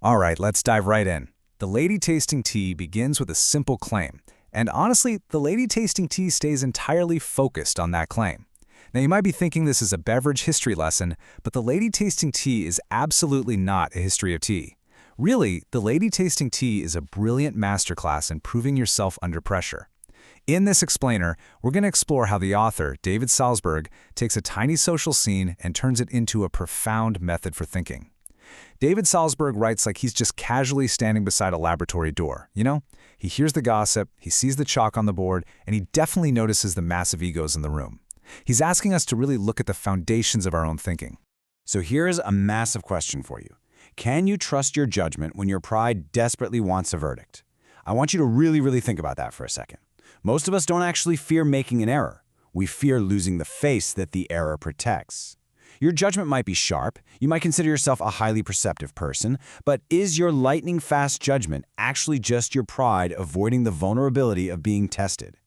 All right, let's dive right in. The Lady Tasting Tea begins with a simple claim, and honestly, the Lady Tasting Tea stays entirely focused on that claim. Now, you might be thinking this is a beverage history lesson, but the Lady Tasting Tea is absolutely not a history of tea. Really, the Lady Tasting Tea is a brilliant masterclass in proving yourself under pressure. In this explainer, we're going to explore how the author, David Salzberg, takes a tiny social scene and turns it into a profound method for thinking. David Salzberg writes like he's just casually standing beside a laboratory door, you know? He hears the gossip, he sees the chalk on the board, and he definitely notices the massive egos in the room. He's asking us to really look at the foundations of our own thinking. So here's a massive question for you. Can you trust your judgment when your pride desperately wants a verdict? I want you to really think about that for a second. Most of us don't actually fear making an error. We fear losing the face that the error protects. Your judgment might be sharp, you might consider yourself a highly perceptive person, but is your lightning-fast judgment actually just your pride avoiding the vulnerability of being tested?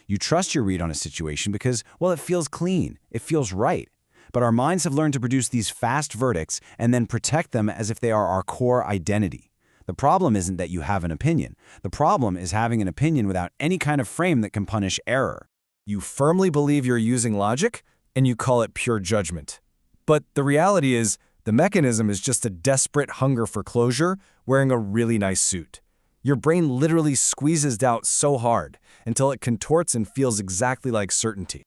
You trust your read on a situation because, well, it feels clean, it feels right. But our minds have learned to produce these fast verdicts and then protect them as if they are our core identity. The problem isn't that you have an opinion. The problem is having an opinion without any kind of frame that can punish error. You firmly believe you're using logic, and you call it pure judgment. But the reality is, the mechanism is just a desperate hunger for closure wearing a really nice suit. Your brain literally squeezes out so hard until it contorts and feels exactly like certainty.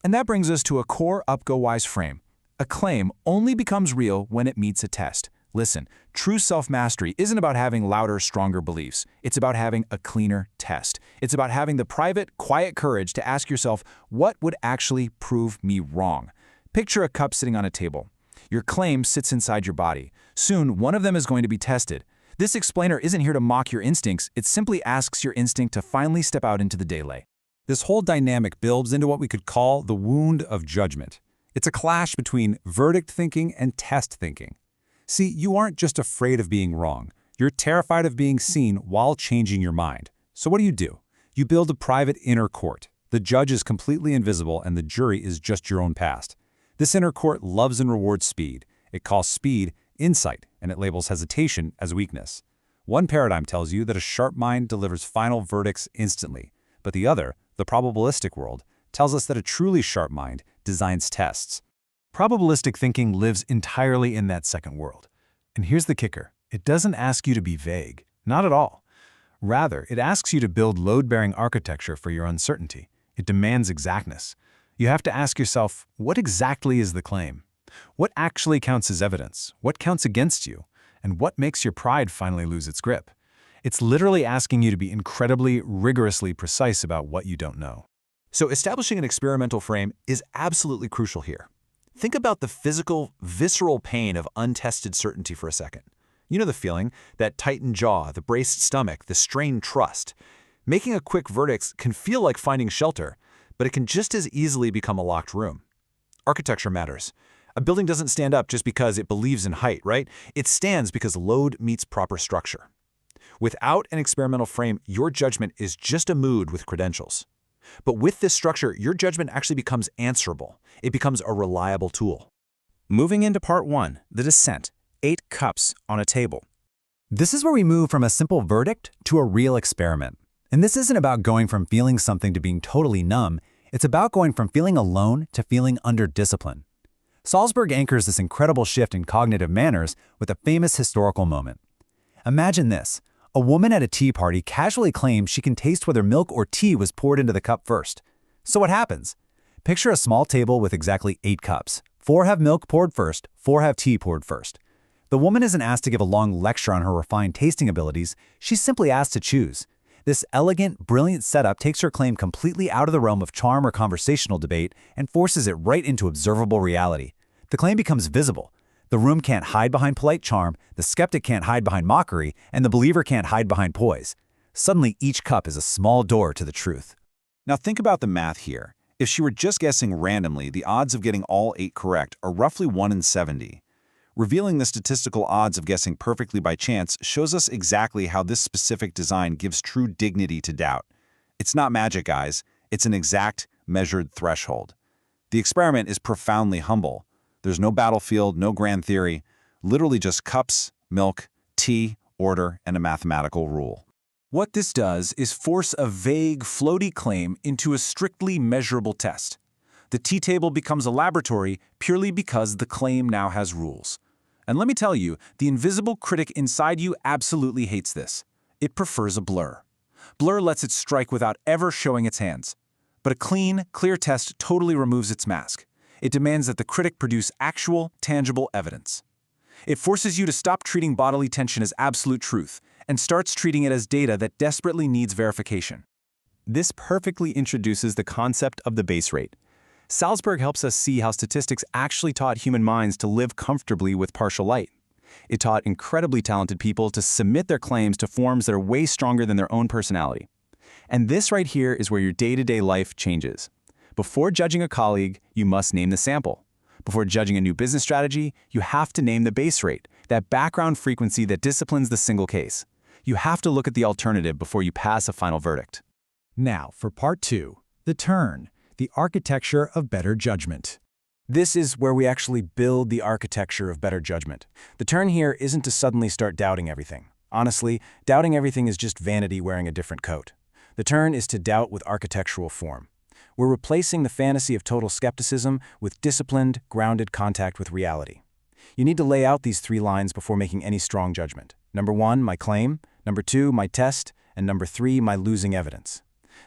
And that brings us to a core UP-GO-WISE frame. A claim only becomes real when it meets a test. Listen, true self-mastery isn't about having louder, stronger beliefs. It's about having a cleaner test. It's about having the private, quiet courage to ask yourself, what would actually prove me wrong? Picture a cup sitting on a table. Your claim sits inside your body. Soon, one of them is going to be tested. This explainer isn't here to mock your instincts, it simply asks your instinct to finally step out into the daylight. This whole dynamic builds into what we could call the wound of judgment. It's a clash between verdict thinking and test thinking. See, you aren't just afraid of being wrong. You're terrified of being seen while changing your mind. So what do? You build a private inner court. The judge is completely invisible and the jury is just your own past. This inner court loves and rewards speed. It calls speed insight, and it labels hesitation as weakness. One paradigm tells you that a sharp mind delivers final verdicts instantly, but the other, the probabilistic world, tells us that a truly sharp mind designs tests. Probabilistic thinking lives entirely in that second world. And here's the kicker. It doesn't ask you to be vague. Not at all. Rather, it asks you to build load-bearing architecture for your uncertainty. It demands exactness. You have to ask yourself, what exactly is the claim? What actually counts as evidence? What counts against you? And what makes your pride finally lose its grip? It's literally asking you to be incredibly, rigorously precise about what you don't know. So establishing an experimental frame is absolutely crucial here. Think about the physical, visceral pain of untested certainty for a second. You know the feeling, that tightened jaw, the braced stomach, the strained trust. Making a quick verdict can feel like finding shelter, but it can just as easily become a locked room. Architecture matters. A building doesn't stand up just because it believes in height, right? It stands because load meets proper structure. Without an experimental frame, your judgment is just a mood with credentials. But with this structure, your judgment actually becomes answerable. It becomes a reliable tool. Moving into part 1, the descent, 8 cups on a table. This is where we move from a simple verdict to a real experiment. And this isn't about going from feeling something to being totally numb. It's about going from feeling alone to feeling under discipline. Salzberg anchors this incredible shift in cognitive manners with a famous historical moment. Imagine this. A woman at a tea party casually claims she can taste whether milk or tea was poured into the cup first. So what happens? Picture a small table with exactly 8 cups. 4 have milk poured first, 4 have tea poured first. The woman isn't asked to give a long lecture on her refined tasting abilities. She's simply asked to choose. This elegant, brilliant setup takes her claim completely out of the realm of charm or conversational debate and forces it right into observable reality. The claim becomes visible. The room can't hide behind polite charm, the skeptic can't hide behind mockery, and the believer can't hide behind poise. Suddenly, each cup is a small door to the truth. Now think about the math here. If she were just guessing randomly, the odds of getting all 8 correct are roughly 1 in 70. Revealing the statistical odds of guessing perfectly by chance shows us exactly how this specific design gives true dignity to doubt. It's not magic, guys. It's an exact, measured threshold. The experiment is profoundly humble. There's no battlefield, no grand theory, literally just cups, milk, T, order, and a mathematical rule. What this does is force a vague, floaty claim into a strictly measurable test. The T-table becomes a laboratory purely because the claim now has rules. And let me tell you, the invisible critic inside you absolutely hates this. It prefers a blur. Blur lets it strike without ever showing its hands. But a clean, clear test totally removes its mask. It demands that the critic produce actual, tangible evidence. It forces you to stop treating bodily tension as absolute truth and starts treating it as data that desperately needs verification. This perfectly introduces the concept of the base rate. Salzberg helps us see how statistics actually taught human minds to live comfortably with partial light. It taught incredibly talented people to submit their claims to forms that are way stronger than their own personality. And this right here is where your day-to-day life changes. Before judging a colleague, you must name the sample. Before judging a new business strategy, you have to name the base rate, that background frequency that disciplines the single case. You have to look at the alternative before you pass a final verdict. Now, for part 2, the turn, the architecture of better judgment. This is where we actually build the architecture of better judgment. The turn here isn't to suddenly start doubting everything. Honestly, doubting everything is just vanity wearing a different coat. The turn is to doubt with architectural form. We're replacing the fantasy of total skepticism with disciplined, grounded contact with reality. You need to lay out these 3 lines before making any strong judgment. Number 1, my claim. Number 2, my test. And number 3, my losing evidence.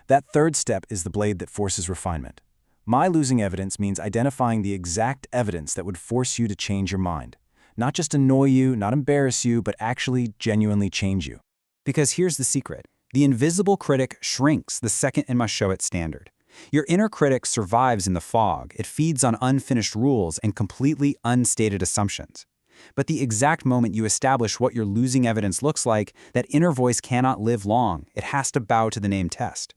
That third step is the blade that forces refinement. My losing evidence means identifying the exact evidence that would force you to change your mind. Not just annoy you, not embarrass you, but actually genuinely change you. Because here's the secret. The invisible critic shrinks the second it must show its standard. Your inner critic survives in the fog. It feeds on unfinished rules and completely unstated assumptions. But the exact moment you establish what your losing evidence looks like, that inner voice cannot live long. It has to bow to the named test.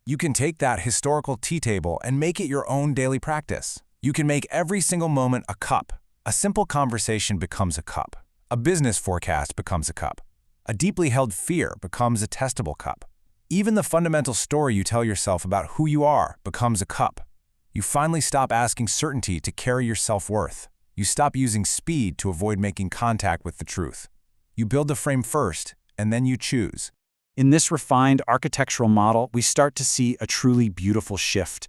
You can take that historical T-table and make it your own daily practice. You can make every single moment a cup. A simple conversation becomes a cup. A business forecast becomes a cup. A deeply held fear becomes a testable cup. Even the fundamental story you tell yourself about who you are becomes a cup. You finally stop asking certainty to carry your self-worth. You stop using speed to avoid making contact with the truth. You build the frame first, and then you choose. In this refined architectural model, we start to see a truly beautiful shift.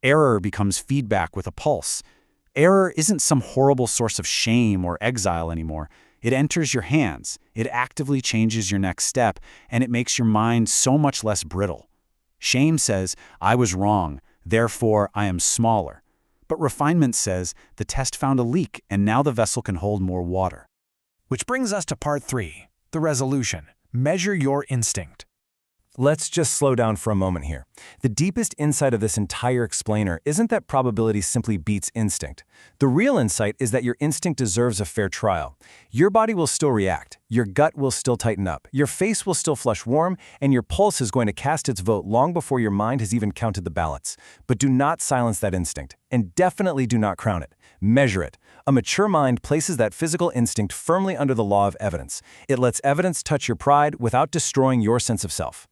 Error becomes feedback with a pulse. Error isn't some horrible source of shame or exile anymore. It enters your hands, it actively changes your next step, and it makes your mind so much less brittle. Shame says, I was wrong, therefore I am smaller. But refinement says, the test found a leak, and now the vessel can hold more water. Which brings us to part 3, the resolution. Measure your instinct. Let's just slow down for a moment here. The deepest insight of this entire explainer isn't that probability simply beats instinct. The real insight is that your instinct deserves a fair trial. Your body will still react, your gut will still tighten up, your face will still flush warm, and your pulse is going to cast its vote long before your mind has even counted the ballots. But do not silence that instinct, and definitely do not crown it. Measure it. A mature mind places that physical instinct firmly under the law of evidence. It lets evidence touch your pride without destroying your sense of self.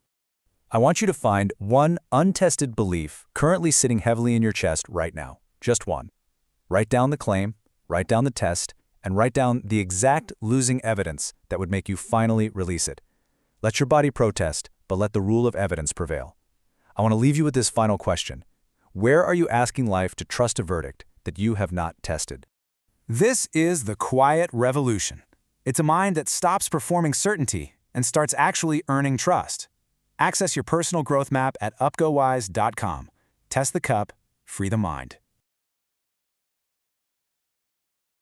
I want you to find one untested belief currently sitting heavily in your chest right now. Just one. Write down the claim, write down the test, and write down the exact losing evidence that would make you finally release it. Let your body protest, but let the rule of evidence prevail. I want to leave you with this final question. Where are you asking life to trust a verdict that you have not tested? This is the quiet revolution. It's a mind that stops performing certainty and starts actually earning trust. Access your personal growth map at upgowise.com. Test the cup, free the mind.